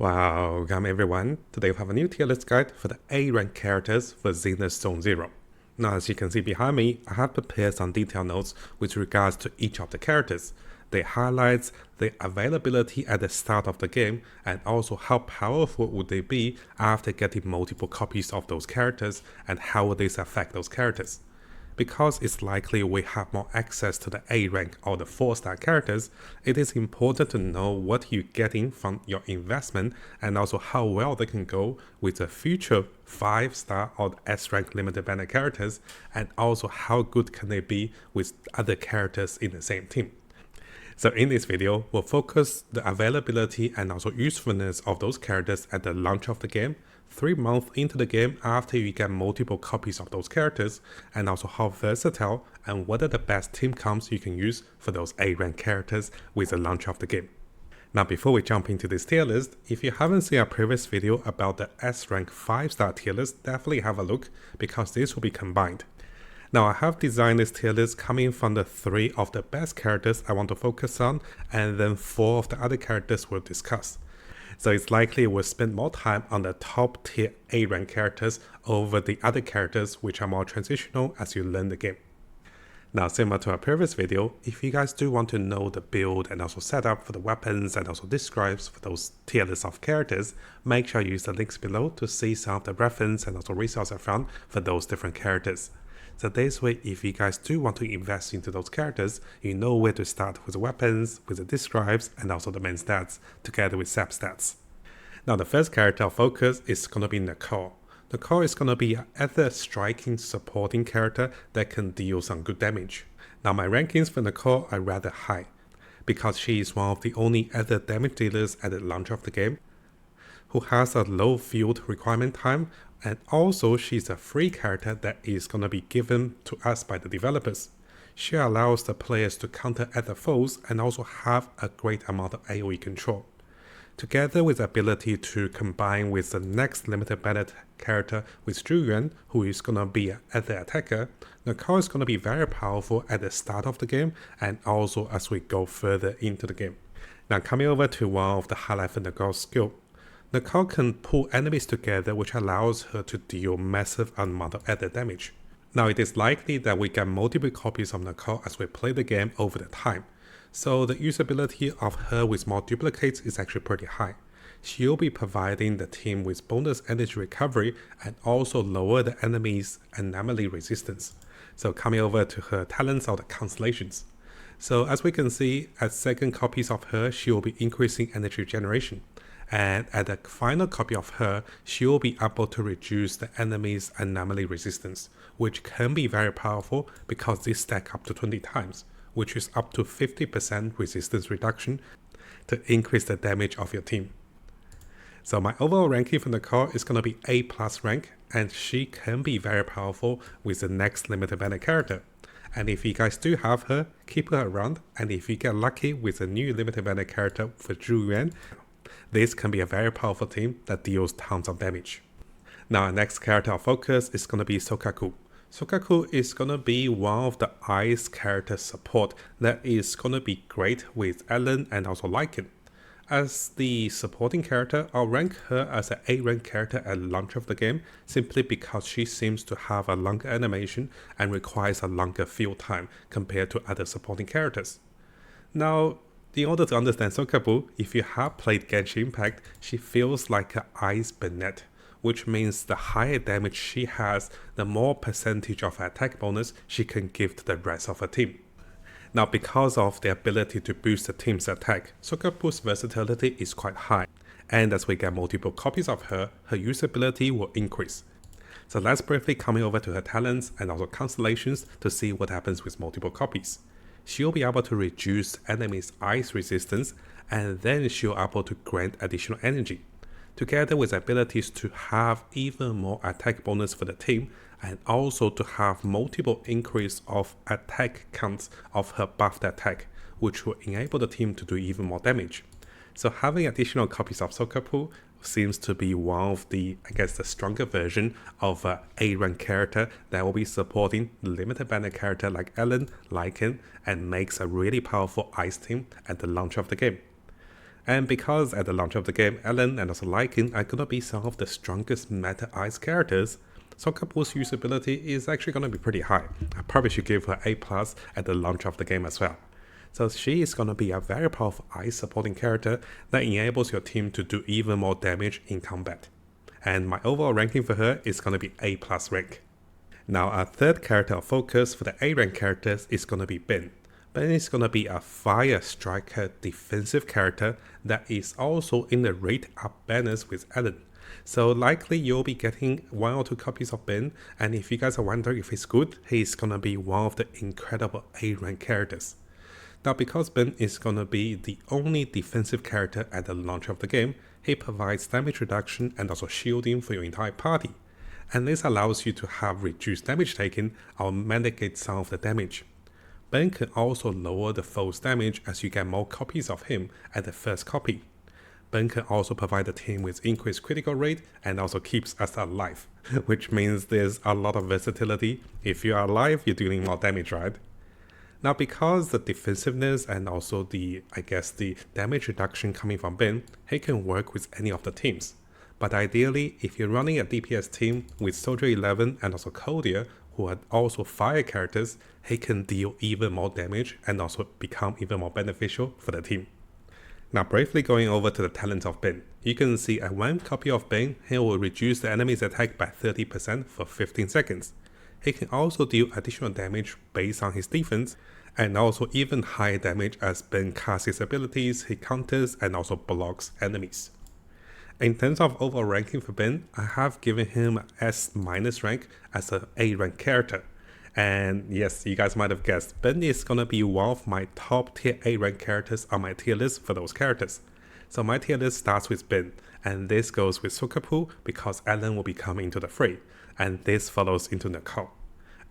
Welcome everyone. Today we have a new tier list guide for the A rank characters for Zenless Zone 0. Now as you can see behind me, I have prepared some detailed notes with regards to each of the characters. They highlight the availability at the start of the game and also how powerful would they be after getting multiple copies of those characters and how would this affect those characters. Because it's likely we have more access to the A rank or the 4-star characters, it is important to know what you're getting from your investment and also how well they can go with the future 5-star or S rank limited banner characters, and also how good can they be with other characters in the same team. So in this video, we'll focus the availability and also usefulness of those characters at the launch of the game, 3 months into the game after you get multiple copies of those characters, and also how versatile and what are the best team comps you can use for those A rank characters with the launch of the game. Now before we jump into this tier list, if you haven't seen our previous video about the S rank 5-star tier list, definitely have a look because this will be combined. Now I have designed this tier list coming from the 3 of the best characters I want to focus on, and then 4 of the other characters we'll discuss. So it's likely we'll spend more time on the top tier A rank characters over the other characters which are more transitional as you learn the game. Now similar to our previous video, if you guys do want to know the build and also setup for the weapons and also describes for those tier lists of characters, make sure you use the links below to see some of the reference and also resources I found for those different characters. So this way, if you guys do want to invest into those characters, you know where to start with the weapons, with the describes, and also the main stats, together with sub stats. Now the first character of focus is going to be Nicole. Nicole is going to be another striking supporting character that can deal some good damage. Now my rankings for Nicole are rather high, because she is one of the only other damage dealers at the launch of the game, who has a low field requirement time, and also she's a free character that is going to be given to us by the developers. She allows the players to counter other foes and also have a great amount of AoE control. Together with the ability to combine with the next limited banner character with Zhu, who is going to be another attacker, Nicole is going to be very powerful at the start of the game and also as we go further into the game. Now coming over to one of the highlights of Nicole's skill. Nicole can pull enemies together, which allows her to deal massive amount of added damage. Now it is likely that we get multiple copies of Nicole as we play the game over the time, so the usability of her with more duplicates is actually pretty high. She'll be providing the team with bonus energy recovery and also lower the enemy's anomaly resistance. So coming over to her talents or the constellations. So as we can see, at second copies of her, she will be increasing energy generation. And at the final copy of her, she will be able to reduce the enemy's anomaly resistance, which can be very powerful because this stack up to 20 times, which is up to 50% resistance reduction to increase the damage of your team. So my overall ranking for Nicole is going to be A+ rank, and she can be very powerful with the next limited banner character. And if you guys do have her, keep her around, and if you get lucky with a new limited banner character for Zhu, this can be a very powerful team that deals tons of damage. Now our next character of focus is going to be Soukaku. Soukaku is going to be one of the ice character support that is going to be great with Ellen and also Lycan. As the supporting character, I'll rank her as an A rank character at launch of the game simply because she seems to have a longer animation and requires a longer field time compared to other supporting characters. Now, in order to understand Soukaku, if you have played Genshin Impact, she feels like an ice Bennett, which means the higher damage she has, the more percentage of attack bonus she can give to the rest of her team. Now because of the ability to boost the team's attack, Soukaku's versatility is quite high, and as we get multiple copies of her, her usability will increase. So let's briefly come over to her talents and also constellations to see what happens with multiple copies. She'll be able to reduce enemies' ice resistance, and then she'll be able to grant additional energy, together with abilities to have even more attack bonus for the team, and also to have multiple increase of attack counts of her buffed attack, which will enable the team to do even more damage. So having additional copies of Soukaku seems to be one of the, the stronger version of an A rank character that will be supporting limited banner character like Ellen, Lycan, and makes a really powerful ice team at the launch of the game. And because at the launch of the game, Ellen and also Lycan are gonna be some of the strongest Meta Ice characters, Soukaku's usability is actually gonna be pretty high. I probably should give her A+ at the launch of the game as well. So she is gonna be a very powerful ice supporting character that enables your team to do even more damage in combat. And my overall ranking for her is gonna be A+ rank. Now our third character of focus for the A rank characters is gonna be Ben. Ben is gonna be a fire striker defensive character that is also in the rate up banners with Ellen. So likely you'll be getting 1 or 2 copies of Ben, and if you guys are wondering if he's good, he's gonna be one of the incredible A rank characters. Now because Ben is gonna be the only defensive character at the launch of the game, he provides damage reduction and also shielding for your entire party. And this allows you to have reduced damage taken or mitigate some of the damage. Ben can also lower the foe's damage as you get more copies of him at the first copy. Ben can also provide the team with increased critical rate and also keeps us alive, which means there's a lot of versatility. If you are alive, you're dealing more damage, right? Now because the defensiveness and also the damage reduction coming from Ben, he can work with any of the teams. But ideally, if you're running a DPS team with Soldier 11 and also Codia, who are also fire characters, he can deal even more damage and also become even more beneficial for the team. Now briefly going over to the talents of Ben, you can see at 1 copy of Ben, he will reduce the enemy's attack by 30% for 15 seconds. He can also deal additional damage based on his defense, and also even higher damage as Ben casts his abilities, he counters and also blocks enemies. In terms of overall ranking for Ben, I have given him an S- rank as an A rank character. And yes, you guys might have guessed, Ben is gonna be one of my top tier A rank characters on my tier list for those characters. So my tier list starts with Ben, and this goes with Soukaku because Ellen will be coming into the fray, and this follows into Nicole.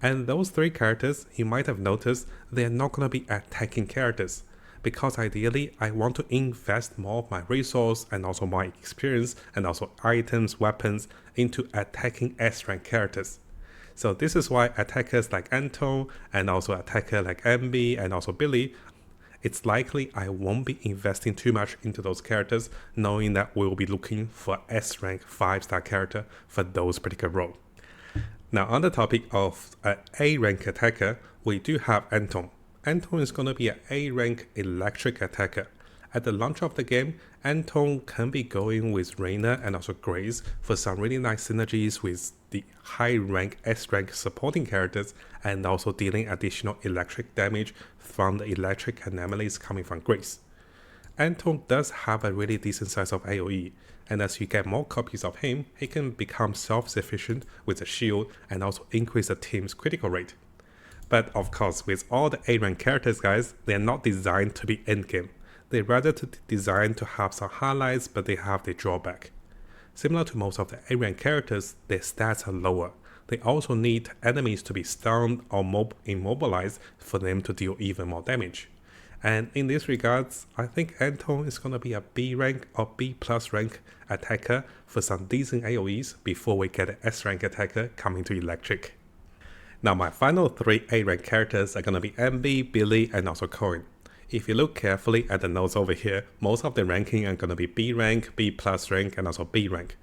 And those 3 characters, you might have noticed, they are not gonna be attacking characters, because ideally I want to invest more of my resource and also my experience and also items, weapons into attacking S rank characters. So this is why attackers like Anton and also attacker like Anby and also Billy, it's likely I won't be investing too much into those characters, knowing that we'll be looking for S rank 5-star character for those particular role. Now on the topic of an A rank attacker, we do have Anton. Anton is going to be an A rank electric attacker. At the launch of the game, Anton can be going with Reina and also Grace for some really nice synergies with the high rank S rank supporting characters and also dealing additional electric damage from the electric anomalies coming from Grace. Anton does have a really decent size of AoE, and as you get more copies of him, he can become self-sufficient with a shield and also increase the team's critical rate. But of course, with all the A rank characters guys, they are not designed to be endgame. They're rather designed to have some highlights, but they have their drawback. Similar to most of the A rank characters, their stats are lower. They also need enemies to be stunned or immobilized for them to deal even more damage. And in these regards, I think Anton is going to be a B rank or B+ rank attacker for some decent AoEs before we get an S rank attacker coming to electric. Now my final 3 A rank characters are going to be Anby, Billy and also Corin. If you look carefully at the notes over here, most of the ranking are going to be B rank, B+ rank and also B rank.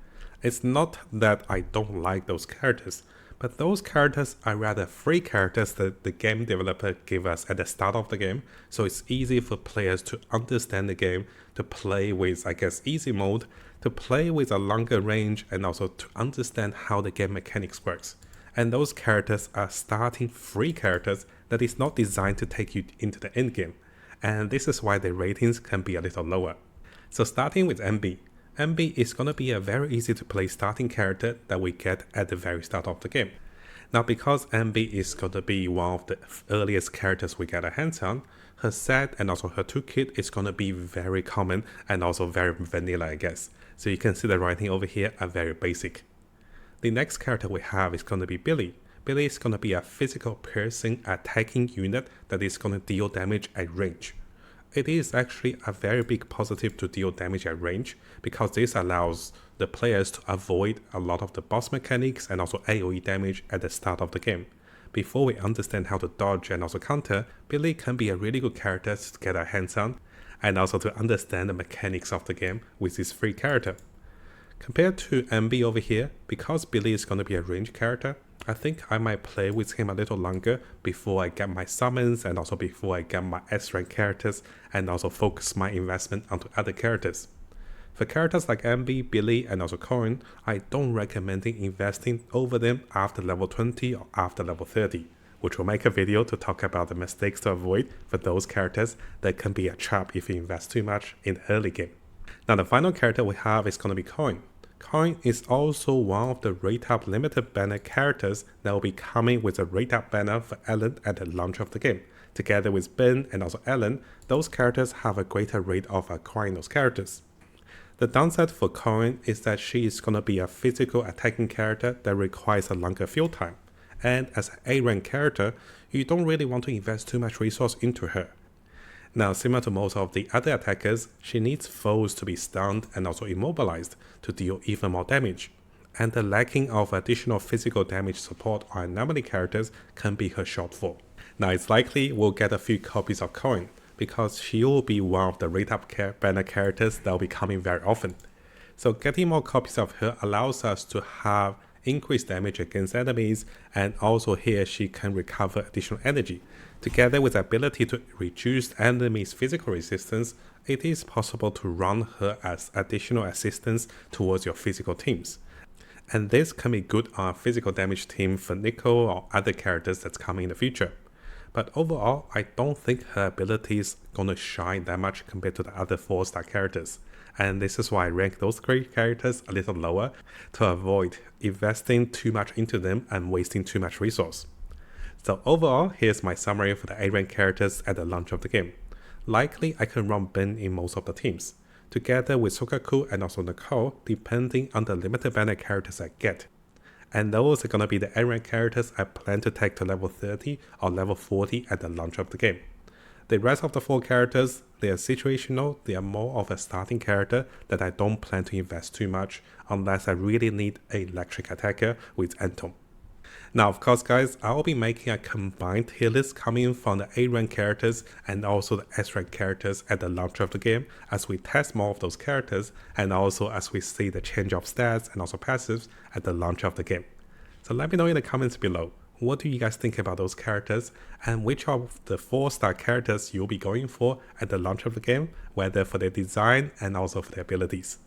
It's not that I don't like those characters, but those characters are rather free characters that the game developer gave us at the start of the game, so it's easy for players to understand the game, to play with easy mode, to play with a longer range and also to understand how the game mechanics works. And those characters are starting free characters that is not designed to take you into the end game, and this is why the ratings can be a little lower. So starting with Anby. Anby is going to be a very easy to play starting character that we get at the very start of the game. Now because Anby is going to be one of the earliest characters we get our hands on, her set and also her toolkit is going to be very common and also very vanilla I guess. So you can see the writing over here are very basic. The next character we have is going to be Billy. Billy is going to be a physical piercing attacking unit that is going to deal damage at range. It is actually a very big positive to deal damage at range because this allows the players to avoid a lot of the boss mechanics and also AoE damage at the start of the game. Before we understand how to dodge and also counter, Billy can be a really good character to get our hands on. and also to understand the mechanics of the game with this free character. Compared to Anby over here, because Billy is going to be a range character, I think I might play with him a little longer before I get my summons and also before I get my S rank characters and also focus my investment onto other characters. For characters like Anby, Billy and also Corin, I don't recommend investing over them after level 20 or after level 30, which will make a video to talk about the mistakes to avoid for those characters that can be a trap if you invest too much in the early game. Now the final character we have is going to be Corin. Corin is also one of the rate up limited banner characters that will be coming with a rate up banner for Ellen at the launch of the game. Together with Ben and also Ellen, those characters have a greater rate of acquiring those characters. The downside for Corin is that she is going to be a physical attacking character that requires a longer field time. And as an A rank character, you don't really want to invest too much resource into her. Now, similar to most of the other attackers, she needs foes to be stunned and also immobilized to deal even more damage. And the lacking of additional physical damage support on anomaly characters can be her shortfall. Now, it's likely we'll get a few copies of Corin, because she will be one of the rate up banner characters that will be coming very often. So getting more copies of her allows us to have increased damage against enemies, and also here she can recover additional energy. Together with the ability to reduce enemies' physical resistance, it is possible to run her as additional assistance towards your physical teams. And this can be good on a physical damage team for Nicole or other characters that's coming in the future. But overall, I don't think her ability is gonna shine that much compared to the other 4-star characters. And this is why I rank those 3 characters a little lower to avoid investing too much into them and wasting too much resource. So overall, here's my summary for the A rank characters at the launch of the game. Likely I can run Ben in most of the teams, together with Soukaku and also Nicole, depending on the limited banner characters I get. And those are gonna be the A rank characters I plan to take to level 30 or level 40 at the launch of the game. The rest of the 4 characters, they are situational, they are more of a starting character that I don't plan to invest too much unless I really need an electric attacker with Anton. Now of course guys, I will be making a combined tier list coming from the A rank characters and also the S rank characters at the launch of the game as we test more of those characters and also as we see the change of stats and also passives at the launch of the game. So let me know in the comments below, what do you guys think about those characters and which of the 4-star characters you'll be going for at the launch of the game, whether for their design and also for their abilities.